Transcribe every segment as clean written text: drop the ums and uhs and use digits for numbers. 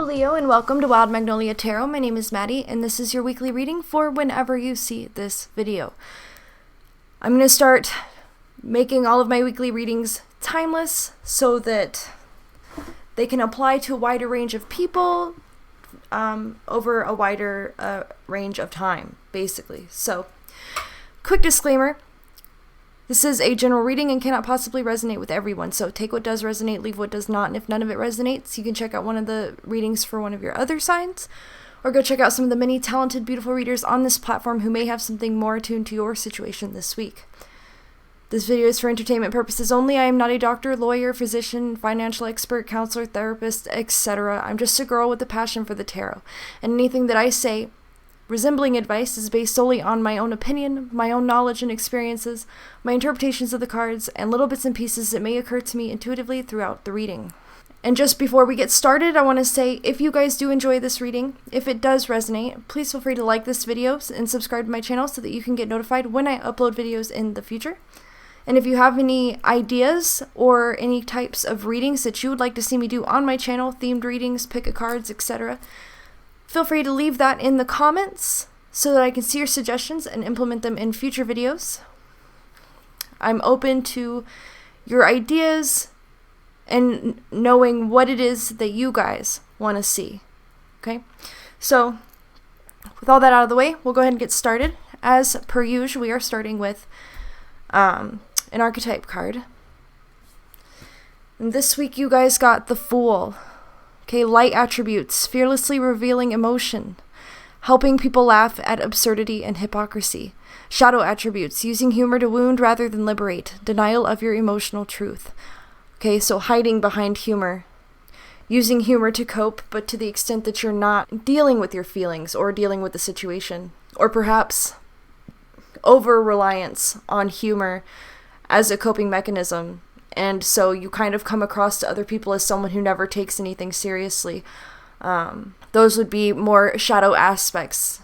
Leo, and welcome to Wild Magnolia Tarot. My name is Maddie, and this is your weekly reading for whenever you see this video. I'm going to start making all of my weekly readings timeless so that they can apply to a wider range of people over a wider range of time, basically. So, quick disclaimer. This is a general reading and cannot possibly resonate with everyone, so take what does resonate, leave what does not, and if none of it resonates, you can check out one of the readings for one of your other signs, or go check out some of the many talented, beautiful readers on this platform who may have something more attuned to your situation this week. This video is for entertainment purposes only. I am not a doctor, lawyer, physician, financial expert, counselor, therapist, etc. I'm just a girl with a passion for the tarot, and anything that I say resembling advice is based solely on my own opinion, my own knowledge and experiences, my interpretations of the cards, and little bits and pieces that may occur to me intuitively throughout the reading. And just before we get started, I want to say, if you guys do enjoy this reading, if it does resonate, please feel free to like this video and subscribe to my channel so that you can get notified when I upload videos in the future. And if you have any ideas or any types of readings that you would like to see me do on my channel, themed readings, pick a cards, etc., feel free to leave that in the comments so that I can see your suggestions and implement them in future videos. I'm open to your ideas and knowing what it is that you guys want to see. Okay? So, with all that out of the way, we'll go ahead and get started. As per usual, we are starting with an archetype card. And this week you guys got the Fool. Okay, light attributes, fearlessly revealing emotion, helping people laugh at absurdity and hypocrisy. Shadow attributes, using humor to wound rather than liberate, denial of your emotional truth. Okay, so hiding behind humor, using humor to cope, but to the extent that you're not dealing with your feelings or dealing with the situation, or perhaps over-reliance on humor as a coping mechanism. And so you kind of come across to other people as someone who never takes anything seriously. Those would be more shadow aspects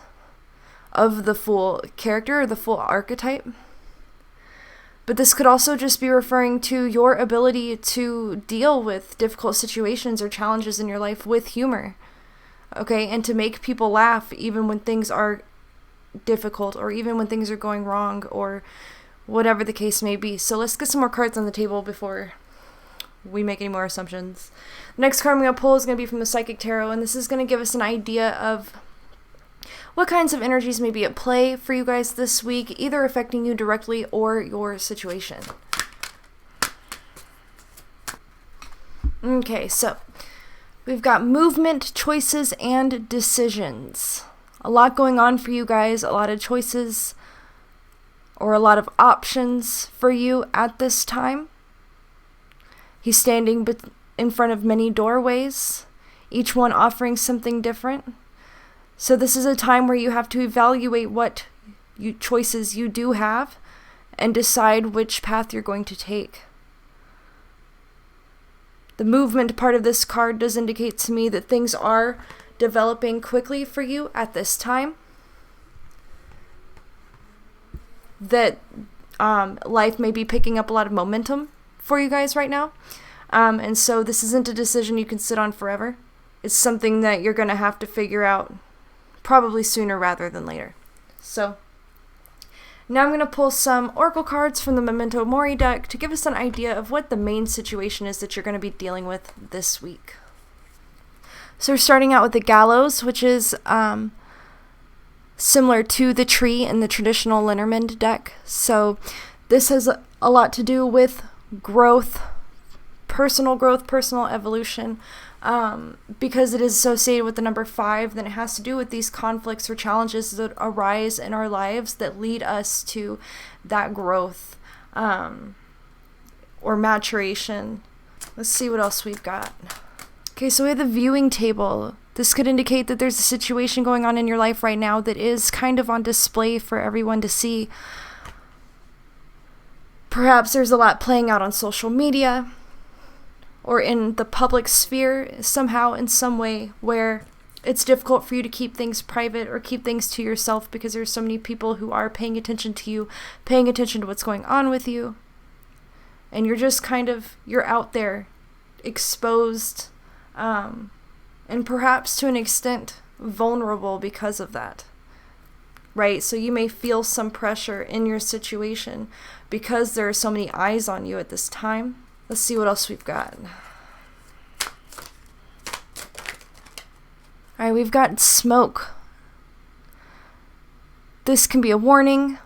of the Fool character or the Fool archetype. But this could also just be referring to your ability to deal with difficult situations or challenges in your life with humor. Okay, and to make people laugh even when things are difficult or even when things are going wrong or whatever the case may be. So let's get some more cards on the table before we make any more assumptions. The next card I'm going to pull is going to be from the Psychic Tarot, and this is going to give us an idea of what kinds of energies may be at play for you guys this week, either affecting you directly or your situation. Okay, so we've got movement, choices, and decisions. A lot going on for you guys, a lot of choices or a lot of options for you at this time. He's standing in front of many doorways, each one offering something different. So this is a time where you have to evaluate what choices you do have and decide which path you're going to take. The movement part of this card does indicate to me that things are developing quickly for you at this time. That life may be picking up a lot of momentum for you guys right now. And so this isn't a decision you can sit on forever. It's something that you're going to have to figure out probably sooner rather than later. So now I'm going to pull some oracle cards from the Memento Mori deck to give us an idea of what the main situation is that you're going to be dealing with this week. So we're starting out with the Gallows, which is similar to the Tree in the traditional Lenormand deck. So this has a lot to do with growth, personal evolution. Because it is associated with the number 5, then it has to do with these conflicts or challenges that arise in our lives that lead us to that growth or maturation. Let's see what else we've got. Okay, so we have the viewing table. This could indicate that there's a situation going on in your life right now that is kind of on display for everyone to see. Perhaps there's a lot playing out on social media or in the public sphere somehow in some way where it's difficult for you to keep things private or keep things to yourself because there's so many people who are paying attention to you, paying attention to what's going on with you. And you're just you're out there exposed and perhaps to an extent vulnerable because of that, right? So you may feel some pressure in your situation because there are so many eyes on you at this time. Let's see what else we've got. All right, we've got smoke. This can be a warning,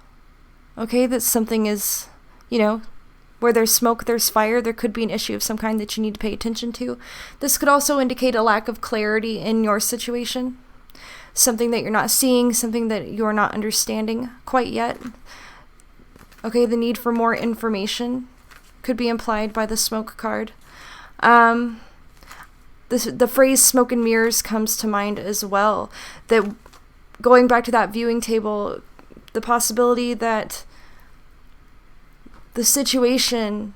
okay, that something is, where there's smoke, there's fire. There could be an issue of some kind that you need to pay attention to. This could also indicate a lack of clarity in your situation, something that you're not seeing, something that you're not understanding quite yet. Okay, the need for more information could be implied by the smoke card. The phrase smoke and mirrors comes to mind as well. That going back to that viewing table, the possibility that the situation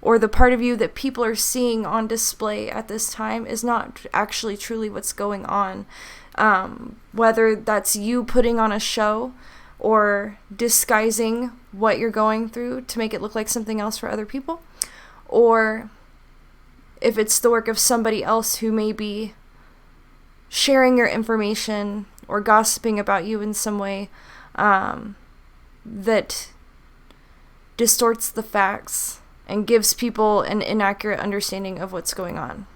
or the part of you that people are seeing on display at this time is not actually truly what's going on. Whether that's you putting on a show or disguising what you're going through to make it look like something else for other people, or if it's the work of somebody else who may be sharing your information or gossiping about you in some way that distorts the facts and gives people an inaccurate understanding of what's going on.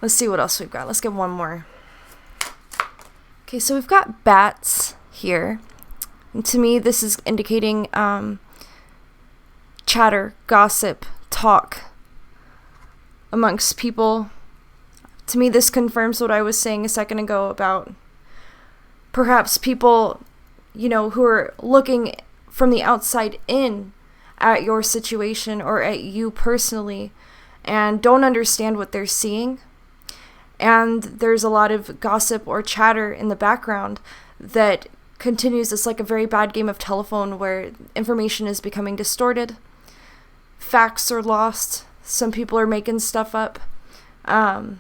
Let's see what else we've got. Let's get one more. Okay, so we've got bats here. And to me, this is indicating chatter, gossip, talk amongst people. To me, this confirms what I was saying a second ago about perhaps people, who are looking from the outside in at your situation or at you personally and don't understand what they're seeing. And there's a lot of gossip or chatter in the background that continues. It's like a very bad game of telephone where information is becoming distorted. Facts are lost. Some people are making stuff up. And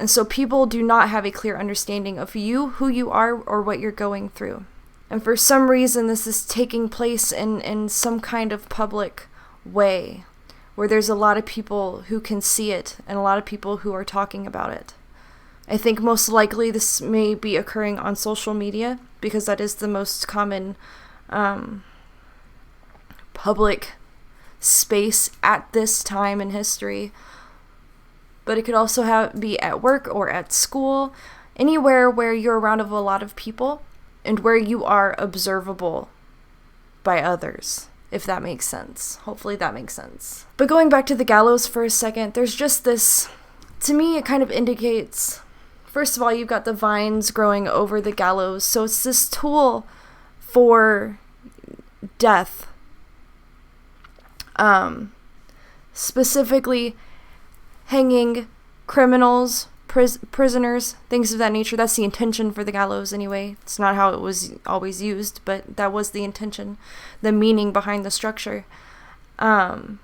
so people do not have a clear understanding of you, who you are, or what you're going through. And for some reason, this is taking place in some kind of public way where there's a lot of people who can see it and a lot of people who are talking about it. I think most likely this may be occurring on social media because that is the most common public space at this time in history. But it could also be at work or at school, anywhere where you're around a lot of people and where you are observable by others, if that makes sense. Hopefully that makes sense. But going back to the gallows for a second, there's just this, to me it kind of indicates, first of all, you've got the vines growing over the gallows, so it's this tool for death. Specifically hanging criminals, prisoners, things of that nature. That's the intention for the gallows anyway. It's not how it was always used, but that was the intention, the meaning behind the structure. And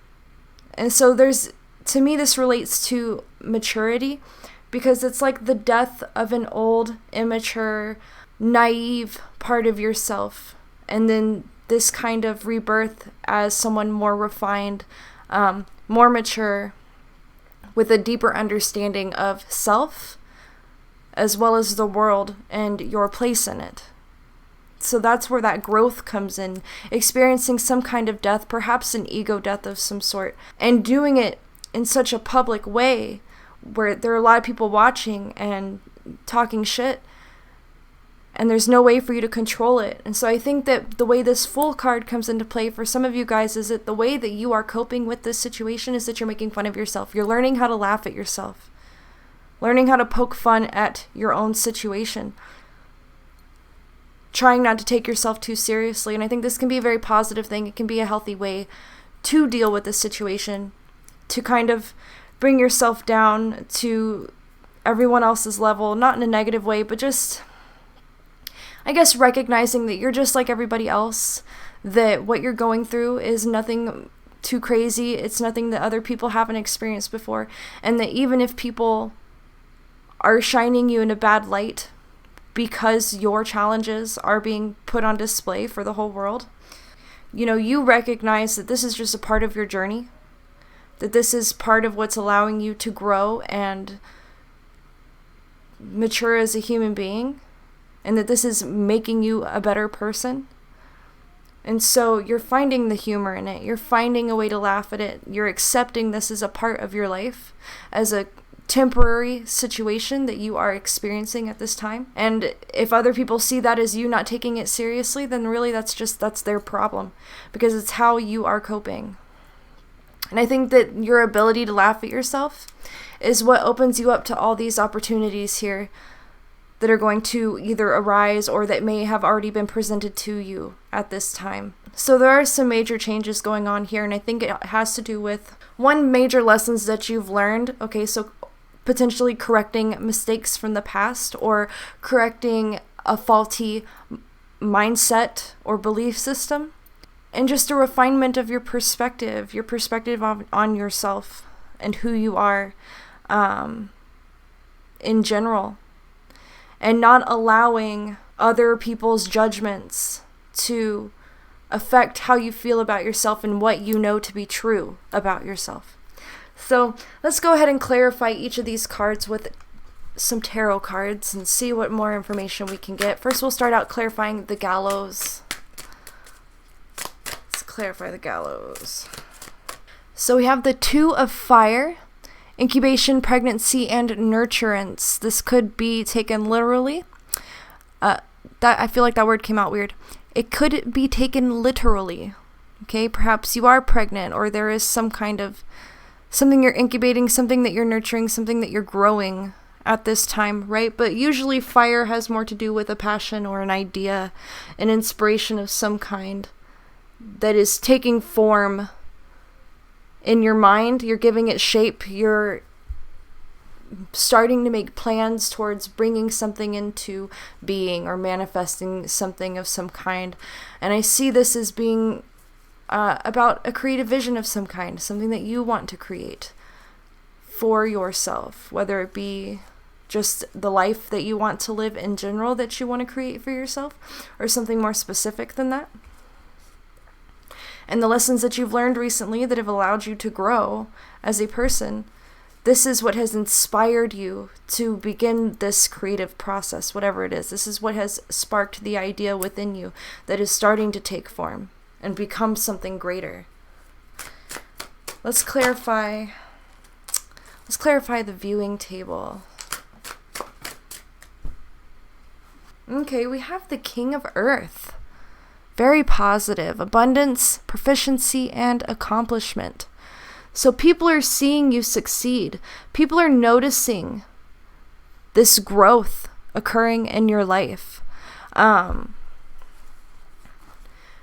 so to me, this relates to maturity because it's like the death of an old, immature, naive part of yourself. And then this kind of rebirth as someone more refined, more mature, with a deeper understanding of self, as well as the world and your place in it. So that's where that growth comes in, experiencing some kind of death, perhaps an ego death of some sort, and doing it in such a public way where there are a lot of people watching and talking shit, and there's no way for you to control it. And so I think that the way this Fool card comes into play for some of you guys is that the way that you are coping with this situation is that you're making fun of yourself. You're learning how to laugh at yourself. Learning how to poke fun at your own situation. Trying not to take yourself too seriously. And I think this can be a very positive thing. It can be a healthy way to deal with this situation. To kind of bring yourself down to everyone else's level. Not in a negative way, but just, I guess, recognizing that you're just like everybody else, that what you're going through is nothing too crazy, it's nothing that other people haven't experienced before, and that even if people are shining you in a bad light because your challenges are being put on display for the whole world, you recognize that this is just a part of your journey, that this is part of what's allowing you to grow and mature as a human being, and that this is making you a better person. And so you're finding the humor in it. You're finding a way to laugh at it. You're accepting this as a part of your life, as a temporary situation that you are experiencing at this time. And if other people see that as you not taking it seriously, then really that's their problem, because it's how you are coping. And I think that your ability to laugh at yourself is what opens you up to all these opportunities here that are going to either arise or that may have already been presented to you at this time. So there are some major changes going on here, and I think it has to do with one, major lessons that you've learned. Okay, so potentially correcting mistakes from the past, or correcting a faulty mindset or belief system, and just a refinement of your perspective on yourself and who you are in general, and not allowing other people's judgments to affect how you feel about yourself and what you know to be true about yourself. So let's go ahead and clarify each of these cards with some tarot cards and see what more information we can get. First, we'll start out clarifying the Gallows. Let's clarify the Gallows. So we have the Two of Fire, incubation, pregnancy, and nurturance. This could be taken literally. I feel like that word came out weird. It could be taken literally. Okay, perhaps you are pregnant, or there is some kind of something you're incubating, something that you're nurturing, something that you're growing at this time, right? But usually fire has more to do with a passion or an idea, an inspiration of some kind that is taking form in your mind. You're giving it shape. You're starting to make plans towards bringing something into being or manifesting something of some kind. And I see this as being about a creative vision of some kind, something that you want to create for yourself, whether it be just the life that you want to live in general that you want to create for yourself, or something more specific than that. And the lessons that you've learned recently that have allowed you to grow as a person, this is what has inspired you to begin this creative process, whatever it is. This is what has sparked the idea within you that is starting to take form and become something greater. Let's clarify the viewing table. Okay, we have the King of Earth. Very positive. Abundance, proficiency, and accomplishment. So people are seeing you succeed. People are noticing this growth occurring in your life.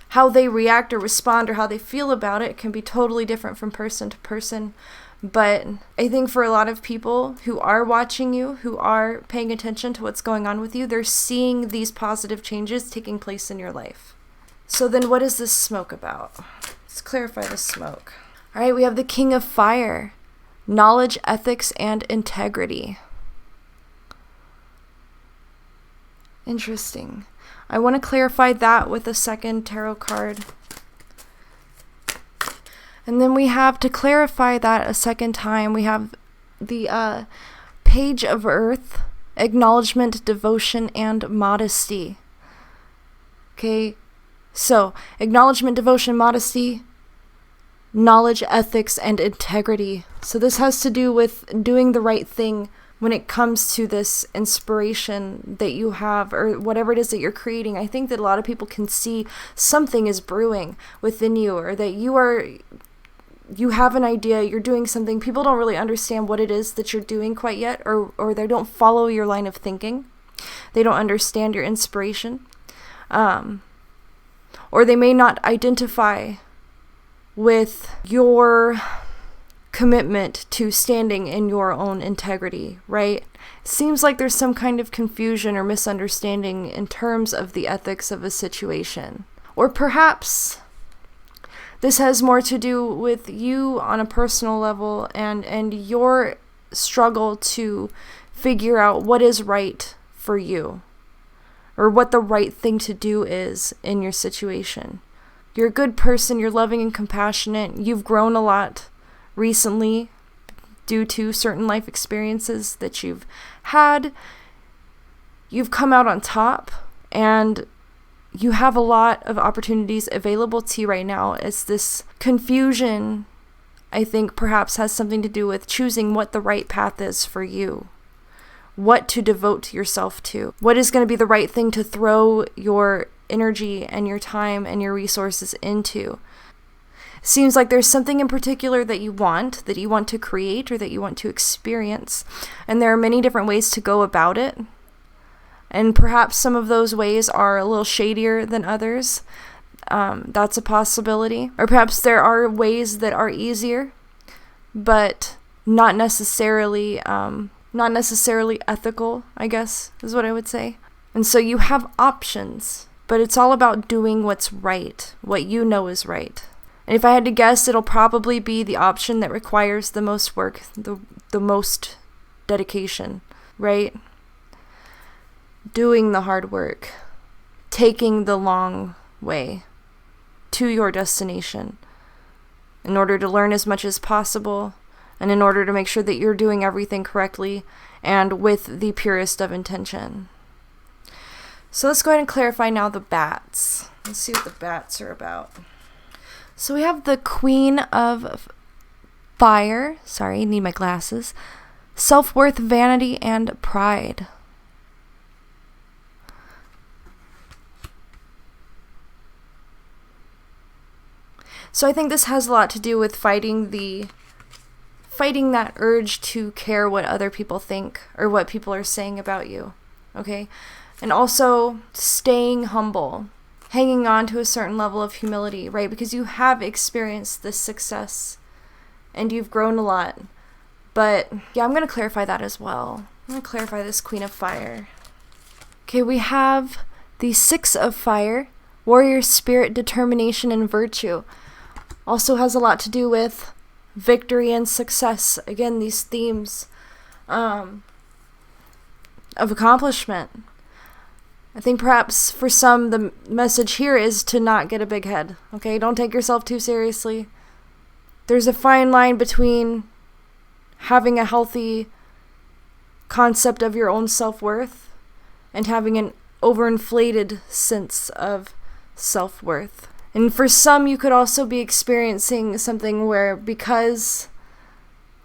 How they react or respond or how they feel about it can be totally different from person to person. But I think for a lot of people who are watching you, who are paying attention to what's going on with you, they're seeing these positive changes taking place in your life. So then what is this smoke about? Let's clarify the smoke. All right, we have the King of Fire, knowledge, ethics, and integrity. Interesting. I want to clarify that with a second tarot card. And then we have, to clarify that a second time, we have the Page of Earth, acknowledgement, devotion, and modesty. Okay, so acknowledgement, devotion, modesty, knowledge, ethics, and integrity. So this has to do with doing the right thing when it comes to this inspiration that you have, or whatever it is that you're creating. I think that a lot of people can see something is brewing within you, or that you have an idea, you're doing something. People don't really understand what it is that you're doing quite yet, or they don't follow your line of thinking. They don't understand your inspiration. Or they may not identify with your commitment to standing in your own integrity, right? Seems like there's some kind of confusion or misunderstanding in terms of the ethics of a situation. Or perhaps this has more to do with you on a personal level and your struggle to figure out what is right for you, or what the right thing to do is in your situation. You're a good person, you're loving and compassionate, you've grown a lot recently due to certain life experiences that you've had. you've come out on top, and you have a lot of opportunities available to you right now. It's this confusion, I think, perhaps has something to do with choosing what the right path is for you, what to devote yourself to, what is going to be the right thing to throw your energy and your time and your resources into. Seems like there's something in particular that you want to create or that you want to experience, and there are many different ways to go about it. And perhaps some of those ways are a little shadier than others. That's a possibility. Or perhaps there are ways that are easier, but not necessarily ethical, I guess, is what I would say. And so you have options, but it's all about doing what's right, what you know is right. And if I had to guess, it'll probably be the option that requires the most work, the most dedication, right? Doing the hard work, taking the long way to your destination in order to learn as much as possible, and in order to make sure that you're doing everything correctly and with the purest of intention. So let's go ahead and clarify now the bats. Let's see what the bats are about. So we have the Queen of Fire. Sorry, need my glasses. Self-worth, vanity, and pride. So I think this has a lot to do with fighting that urge to care what other people think or what people are saying about you, okay? And also staying humble, hanging on to a certain level of humility, right? Because you have experienced this success and you've grown a lot. But yeah, I'm going to clarify that as well. I'm going to clarify this Queen of Fire. Okay, we have the Six of Fire, warrior spirit, determination, and virtue. Also has a lot to do with victory and success. Again, these themes of accomplishment. I think perhaps for some the message here is to not get a big head. Okay, don't take yourself too seriously. There's a fine line between having a healthy concept of your own self-worth and having an overinflated sense of self-worth. And for some, you could also be experiencing something where because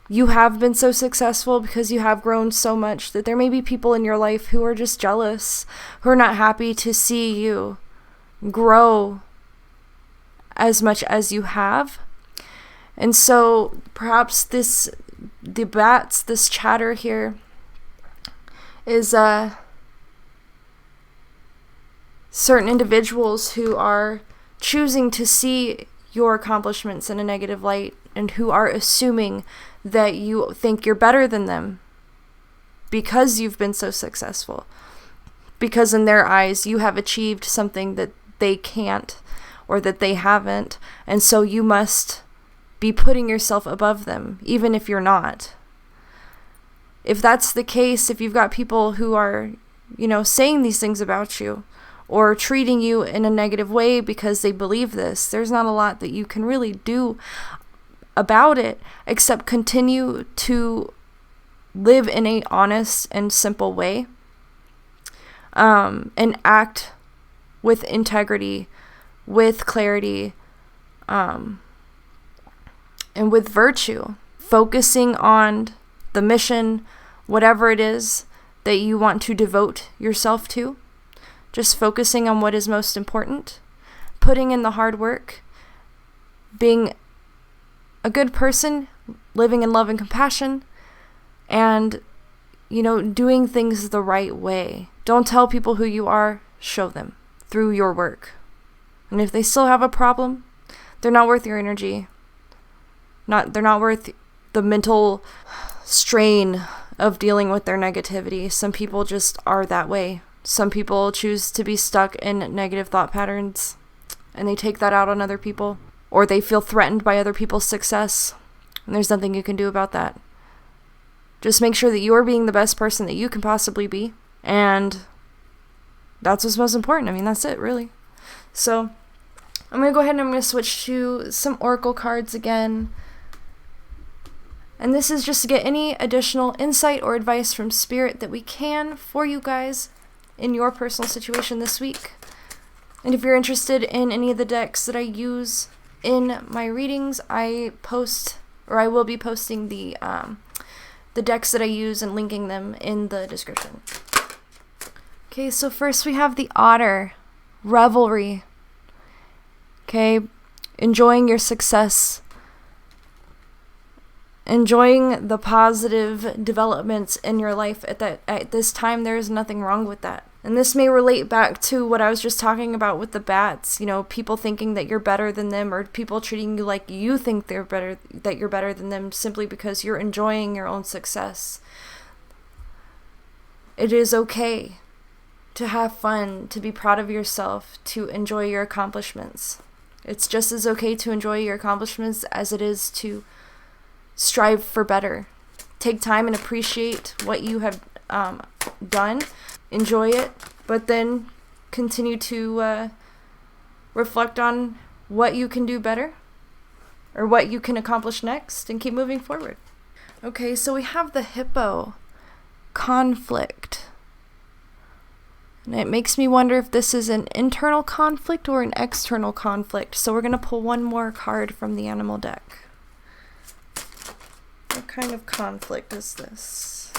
you have been so successful, because you have grown so much, that there may be people in your life who are just jealous, who are not happy to see you grow as much as you have. And so perhaps this chatter here is certain individuals who are choosing to see your accomplishments in a negative light and who are assuming that you think you're better than them because you've been so successful. Because in their eyes, you have achieved something that they can't or that they haven't. And so you must be putting yourself above them, even if you're not. If that's the case, if you've got people who are, saying these things about you, or treating you in a negative way because they believe this, there's not a lot that you can really do about it except continue to live in a honest and simple way, and act with integrity, with clarity, and with virtue, focusing on the mission, whatever it is that you want to devote yourself to. Just focusing on what is most important, putting in the hard work, being a good person, living in love and compassion, and, doing things the right way. Don't tell people who you are, show them through your work. And if they still have a problem, they're not worth your energy. They're not worth the mental strain of dealing with their negativity. Some people just are that way. Some people choose to be stuck in negative thought patterns, and they take that out on other people, or they feel threatened by other people's success, and there's nothing you can do about that. Just make sure that you are being the best person that you can possibly be, and that's what's most important. I mean, that's it, really. So I'm going to go ahead and I'm going to switch to some oracle cards again. And this is just to get any additional insight or advice from Spirit that we can for you guys in your personal situation this week. And if you're interested in any of the decks that I use in my readings, I will be posting the decks that I use and linking them in the description. Okay, so first we have the Otter, Revelry. Okay, enjoying your success, enjoying the positive developments in your life at this time. There is nothing wrong with that. And this may relate back to what I was just talking about with the bats. You know, people thinking that you're better than them, or people treating you like you think that you're better than them simply because you're enjoying your own success. It is okay to have fun, to be proud of yourself, to enjoy your accomplishments. It's just as okay to enjoy your accomplishments as it is to strive for better. Take time and appreciate what you have done. Enjoy it, but then continue to reflect on what you can do better or what you can accomplish next and keep moving forward. Okay, so we have the Hippo, Conflict. And it makes me wonder if this is an internal conflict or an external conflict. So we're going to pull one more card from the animal deck. What kind of conflict is this?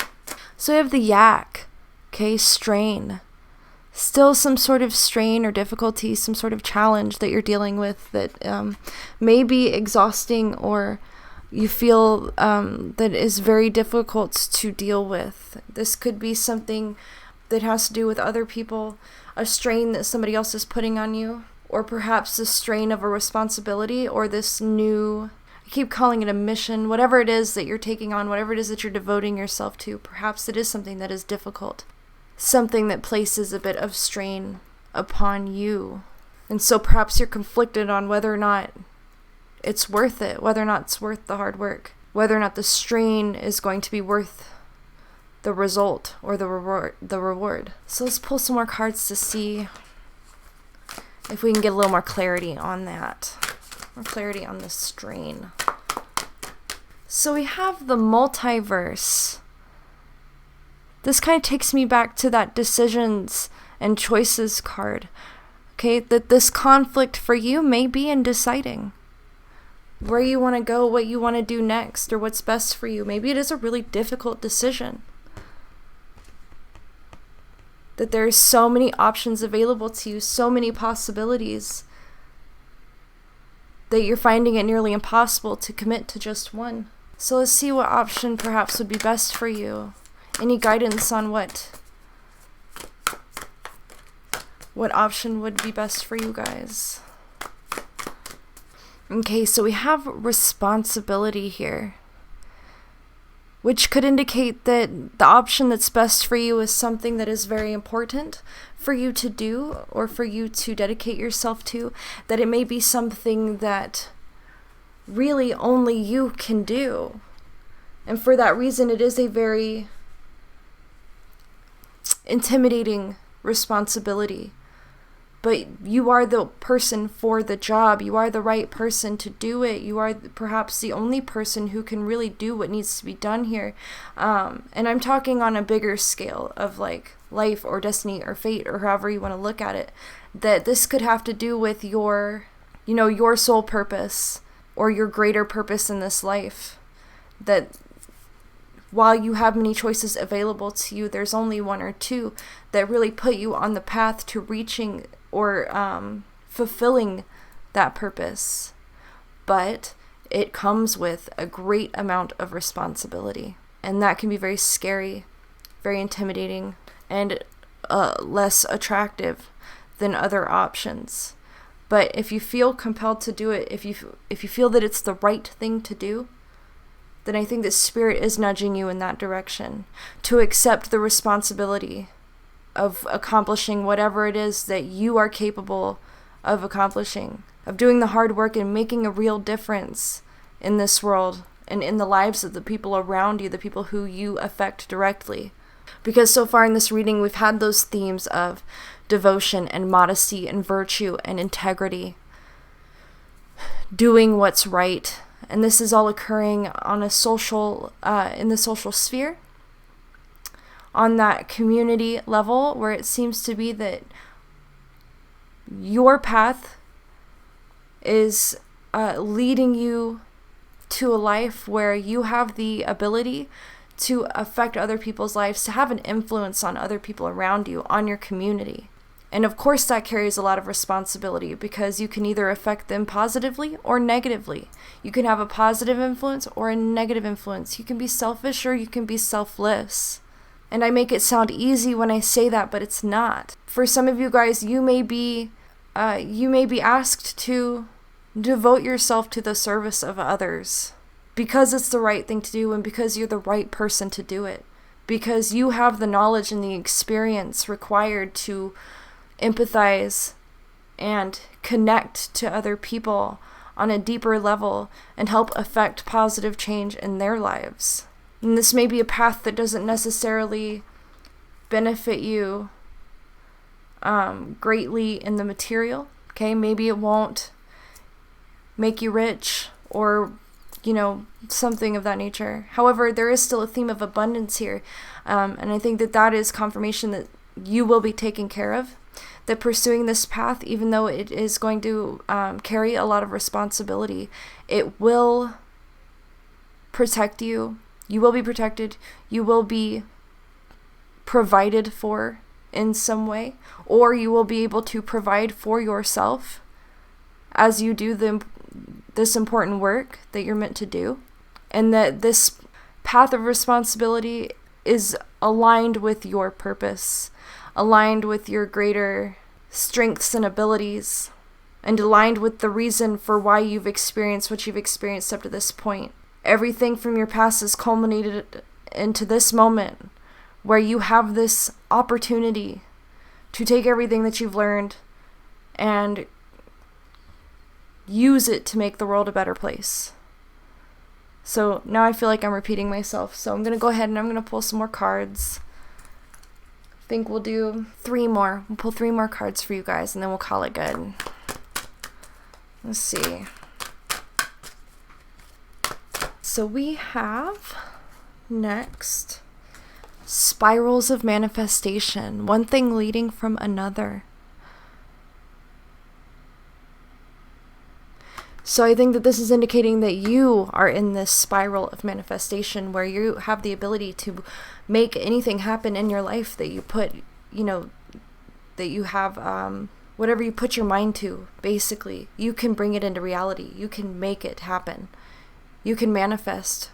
So we have the Yak. Okay, strain. Still some sort of strain or difficulty, some sort of challenge that you're dealing with that may be exhausting, or you feel that is very difficult to deal with. This could be something that has to do with other people, a strain that somebody else is putting on you, or perhaps the strain of a responsibility, or this new, I keep calling it a mission, whatever it is that you're taking on, whatever it is that you're devoting yourself to. Perhaps it is something that is difficult, something that places a bit of strain upon you. And so perhaps you're conflicted on whether or not it's worth it, whether or not it's worth the hard work, whether or not the strain is going to be worth the result or the reward. So let's pull some more cards to see if we can get a little more clarity on that, more clarity on the strain. So we have the Multiverse. This kind of takes me back to that decisions and choices card. Okay, that this conflict for you may be in deciding where you want to go, what you want to do next, or what's best for you. Maybe it is a really difficult decision. That there's so many options available to you, so many possibilities, that you're finding it nearly impossible to commit to just one. So let's see what option perhaps would be best for you. Any guidance on what option would be best for you guys? Okay, so we have responsibility here, which could indicate that the option that's best for you is something that is very important for you to do or for you to dedicate yourself to, that it may be something that really only you can do. And for that reason, it is a very intimidating responsibility. But you are the person for the job. You are the right person to do it. You are perhaps the only person who can really do what needs to be done here. And I'm talking on a bigger scale of like life or destiny or fate or however you want to look at it. That this could have to do with your soul purpose or your greater purpose in this life. That while you have many choices available to you, there's only one or two that really put you on the path to reaching or fulfilling that purpose. But it comes with a great amount of responsibility. And that can be very scary, very intimidating, and less attractive than other options. But if you feel compelled to do it, if you feel that it's the right thing to do, then I think that Spirit is nudging you in that direction to accept the responsibility of accomplishing whatever it is that you are capable of accomplishing, of doing the hard work and making a real difference in this world and in the lives of the people around you, the people who you affect directly. Because so far in this reading, we've had those themes of devotion and modesty and virtue and integrity, doing what's right. And this is all occurring on a social, in the social sphere, on that community level, where it seems to be that your path is leading you to a life where you have the ability to affect other people's lives, to have an influence on other people around you, on your community. And of course that carries a lot of responsibility, because you can either affect them positively or negatively. You can have a positive influence or a negative influence. You can be selfish or you can be selfless. And I make it sound easy when I say that, but it's not. For some of you guys, you may be asked to devote yourself to the service of others because it's the right thing to do, and because you're the right person to do it, because you have the knowledge and the experience required to empathize and connect to other people on a deeper level and help affect positive change in their lives. And this may be a path that doesn't necessarily benefit you greatly in the material. Okay, maybe it won't make you rich or, something of that nature. However, there is still a theme of abundance here. And I think that is confirmation that you will be taken care of. That pursuing this path, even though it is going to carry a lot of responsibility, it will protect you. You will be protected. You will be provided for in some way, or you will be able to provide for yourself as you do this important work that you're meant to do. And that this path of responsibility is aligned with your purpose, aligned with your greater strengths and abilities, and aligned with the reason for why you've experienced what you've experienced up to this point. Everything from your past is culminated into this moment where you have this opportunity to take everything that you've learned and use it to make the world a better place. So now I feel like I'm repeating myself, so I'm going to go ahead and I'm going to pull some more cards. I think we'll do 3 more. We'll pull 3 more cards for you guys, and then we'll call it good. Let's see. So we have next spirals of manifestation, one thing leading from another. So I think that this is indicating that you are in this spiral of manifestation where you have the ability to make anything happen in your life that you put, that you have, whatever you put your mind to, basically, you can bring it into reality. You can make it happen. You can manifest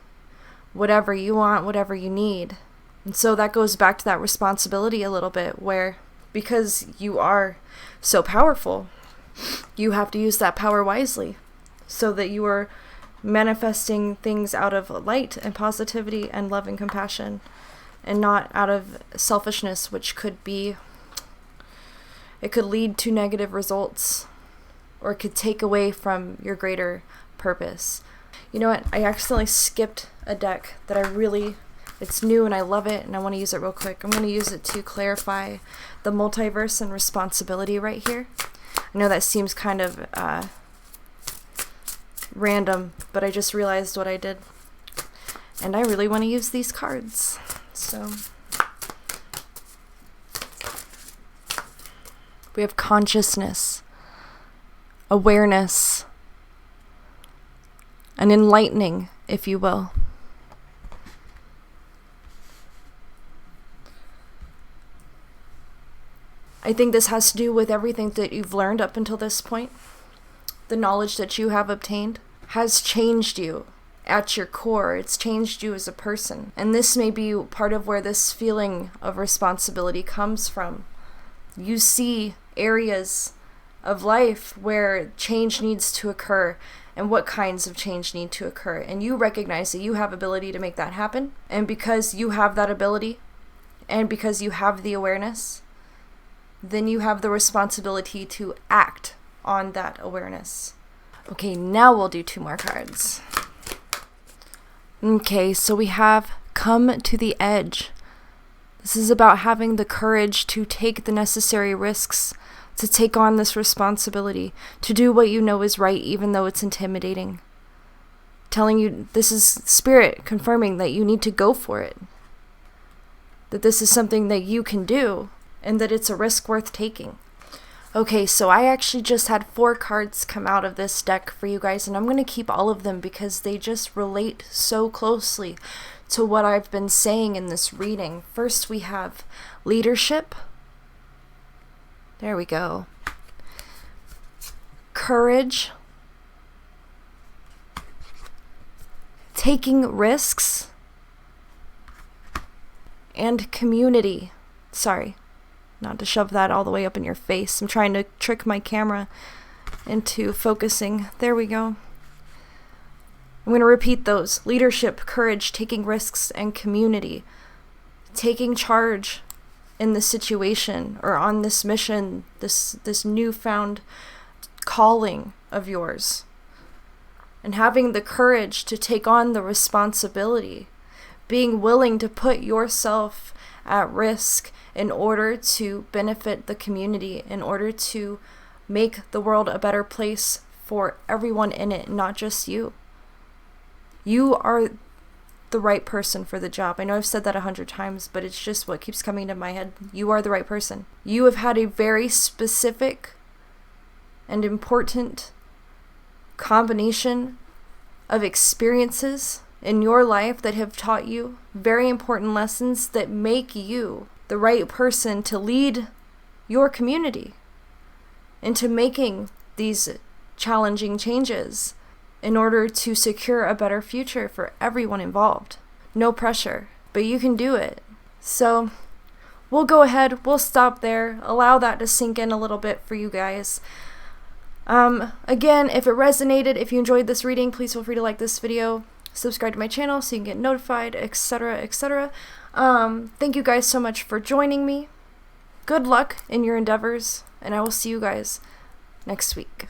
whatever you want, whatever you need. And so that goes back to that responsibility a little bit, where because you are so powerful, you have to use that power wisely, so that you are manifesting things out of light and positivity and love and compassion, and not out of selfishness, which could lead to negative results, or it could take away from your greater purpose. You know what? I accidentally skipped a deck that it's new and I love it and I want to use it real quick. I'm going to use it to clarify the multiverse and responsibility right here. I know that seems kind of random, but I just realized what I did, and I really want to use these cards. So we have consciousness, awareness, and enlightening, if you will. I think this has to do with everything that you've learned up until this point. The knowledge that you have obtained has changed you at your core. It's changed you as a person. And this may be part of where this feeling of responsibility comes from. You see areas of life where change needs to occur and what kinds of change need to occur. And you recognize that you have ability to make that happen. And because you have that ability and because you have the awareness, then you have the responsibility to act on that awareness. Okay, now we'll do 2 more cards. Okay, so we have Come to the Edge. This is about having the courage to take the necessary risks, to take on this responsibility, to do what you know is right even though it's intimidating. Telling you, this is spirit confirming that you need to go for it. that this is something that you can do and that it's a risk worth taking. Okay, so I actually just had 4 cards come out of this deck for you guys, and I'm going to keep all of them because they just relate so closely to what I've been saying in this reading. First, we have Leadership. There we go. Courage. Taking risks. And Community. Sorry, not to shove that all the way up in your face. I'm trying to trick my camera into focusing. There we go. I'm going to repeat those. Leadership, courage, taking risks, and community. Taking charge in this situation or on this mission, this newfound calling of yours. And having the courage to take on the responsibility. Being willing to put yourself at risk in order to benefit the community, in order to make the world a better place for everyone in it, not just you. You are the right person for the job. I know I've said that 100 times, but it's just what keeps coming to my head. You are the right person. You have had a very specific and important combination of experiences in your life that have taught you very important lessons that make you the right person to lead your community into making these challenging changes in order to secure a better future for everyone involved. No pressure, but you can do it. So we'll go ahead, we'll stop there, allow that to sink in a little bit for you guys. Again, if it resonated, if you enjoyed this reading, please feel free to like this video, subscribe to my channel so you can get notified, etc., etc. Thank you guys so much for joining me. Good luck in your endeavors, and I will see you guys next week.